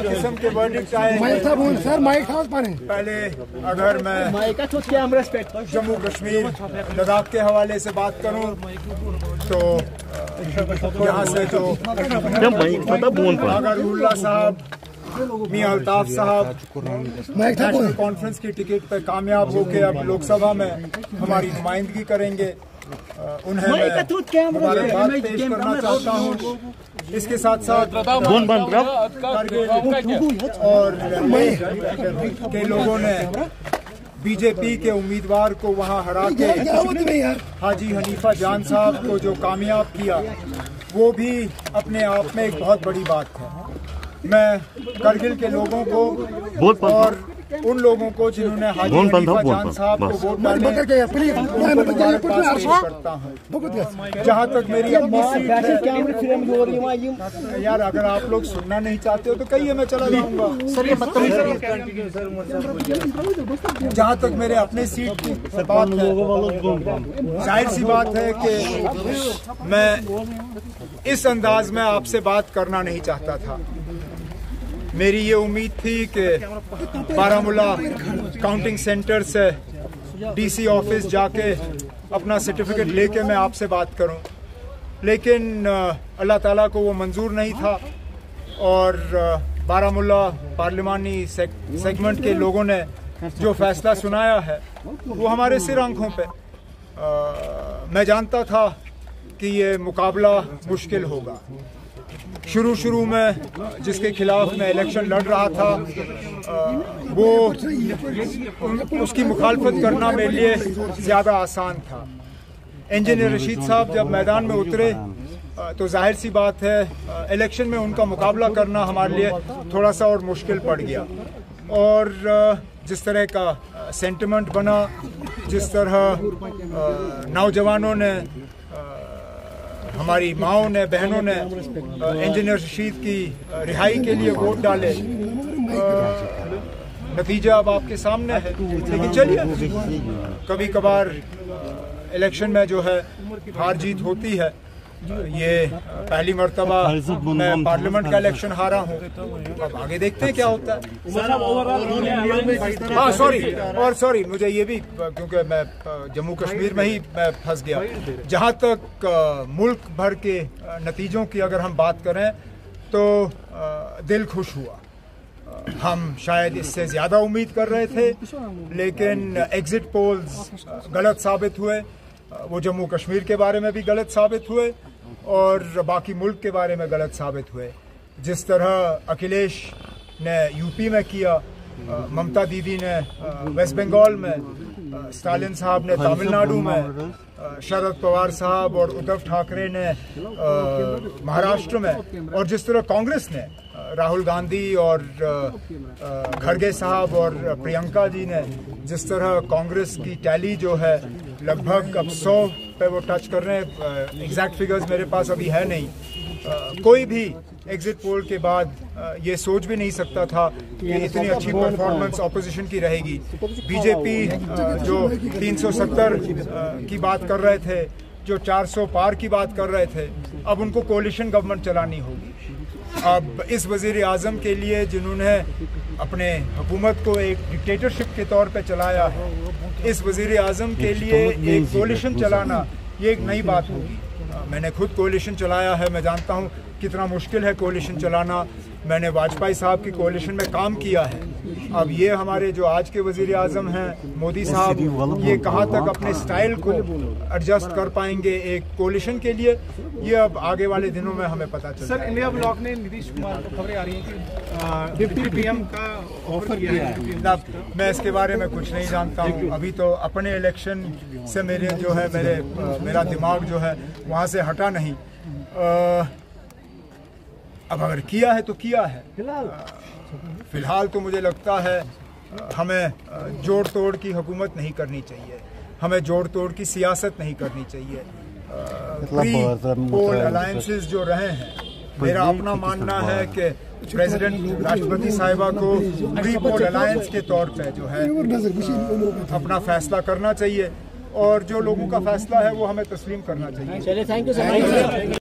किस्म के वर्डिक्ट आए। पहले अगर मैं जम्मू कश्मीर लद्दाख के हवाले से बात करूं तो यहाँ से जो अगरुल्ला साहब, मियां अल्ताफ साहब नेशनल कॉन्फ्रेंस की टिकट पर कामयाब होकर अब लोकसभा में हमारी नुमाइंदगी करेंगे, उन्हें मैं मुबारकबाद पेश करना चाहता हूँ। इसके साथ साथ और के लोगों ने बीजेपी के उम्मीदवार को वहां हरा के हाजी हनीफा जान साहब को जो कामयाब किया, वो भी अपने आप में एक बहुत बड़ी बात है। मैं करगिल के लोगों को और उन लोगों को जिन्होंने हाजी हनीफा जान साहब को वोट डाले करता हूँ। जहाँ तक मेरी अपनी सीट है, यार अगर आप लोग सुनना नहीं चाहते हो तो कहिए, मैं चला जाऊंगा। जहाँ तक मेरे अपने सीट की बात है, जाहिर सी बात है कि मैं इस अंदाज में आपसे बात करना नहीं चाहता था। मेरी ये उम्मीद थी कि बारामूला काउंटिंग सेंटर से डीसी ऑफिस जाके अपना सर्टिफिकेट लेके मैं आपसे बात करूं, लेकिन अल्लाह ताला को वो मंजूर नहीं था और बारामूला पार्लिमानी सेगमेंट के लोगों ने जो फैसला सुनाया है वो हमारे सिर आंखों पे। मैं जानता था कि ये मुकाबला मुश्किल होगा। शुरू में जिसके खिलाफ मैं इलेक्शन लड़ रहा था वो उसकी मुखालफत करना मेरे लिए ज़्यादा आसान था। इंजीनियर रशीद साहब जब मैदान में उतरे तो जाहिर सी बात है इलेक्शन में उनका मुकाबला करना हमारे लिए थोड़ा सा और मुश्किल पड़ गया। और जिस तरह का सेंटिमेंट बना, जिस तरह नौजवानों ने, हमारी माओं ने, बहनों ने इंजीनियर रशीद की रिहाई के लिए वोट डाले, नतीजा अब आपके सामने है। लेकिन चलिए, कभी कभार इलेक्शन में जो है हार जीत होती है। ये पहली मर्तबा मैं पार्लियामेंट का इलेक्शन हारा हूँ, अब आगे देखते हैं क्या होता है। हाँ सॉरी मुझे ये भी, क्योंकि मैं जम्मू कश्मीर में ही मैं फंस गया। जहाँ तक मुल्क भर के नतीजों की अगर हम बात करें तो दिल खुश हुआ। हम शायद इससे ज़्यादा उम्मीद कर रहे थे, लेकिन एग्जिट पोल्स गलत साबित हुए। वो जम्मू कश्मीर के बारे में भी गलत साबित हुए और बाकी मुल्क के बारे में गलत साबित हुए। जिस तरह अखिलेश ने यूपी में किया, ममता दीदी ने वेस्ट बंगाल में, स्टालिन साहब ने तमिलनाडु में, शरद पवार साहब और उद्धव ठाकरे ने महाराष्ट्र में, और जिस तरह कांग्रेस ने राहुल गांधी और खड़गे साहब और प्रियंका जी ने, जिस तरह कांग्रेस की टैली जो है लगभग अब 100 पे वो टच कर रहे हैं। एग्जैक्ट फिगर्स मेरे पास अभी है नहीं। कोई भी एग्जिट पोल के बाद ये सोच भी नहीं सकता था कि इतनी अच्छी परफॉर्मेंस ऑपोजिशन की रहेगी। बीजेपी जो 370 की बात कर रहे थे, जो 400 पार की बात कर रहे थे, अब उनको कोalition गवर्नमेंट चलानी होगी। अब इस वज़ीर आज़म के लिए जिन्होंने अपने हुकूमत को एक डिक्टेटरशिप के तौर पे चलाया है, इस वज़ीर आज़म के लिए एक कोalition चलाना ये एक नई बात होगी। मैंने खुद कोalition चलाया है, मैं जानता हूँ कितना मुश्किल है कोalition चलाना। मैंने वाजपेयी साहब की कोalition में काम किया है। अब ये हमारे जो आज के वज़ीर आज़म हैं मोदी साहब, ये कहाँ तक अपने स्टाइल को एडजस्ट कर पाएंगे एक कोalition के लिए, ये अब आगे वाले दिनों में हमें पता चलेगा। सर, इंडिया ब्लॉक ने नीतीश कुमार को खबरें आ रही हैं कि डिप्टी पीएम का ऑफर किया है। मैं इसके बारे में कुछ नहीं जानता हूँ। अभी तो अपने इलेक्शन से मेरा दिमाग जो है वहाँ से हटा नहीं। अब अगर किया है तो किया है। फिलहाल तो मुझे लगता है हमें जोड़ तोड़ की हुकूमत नहीं करनी चाहिए, हमें जोड़ तोड़ की सियासत नहीं करनी चाहिए। प्री पोल अलायंसेस जो रहे हैं, मेरा अपना मानना है कि प्रेसिडेंट राष्ट्रपति साहिबा को प्री पोल अलायंस के तौर पे जो है अपना फैसला करना चाहिए, और जो लोगों का फैसला है वो हमें तस्लीम करना चाहिए।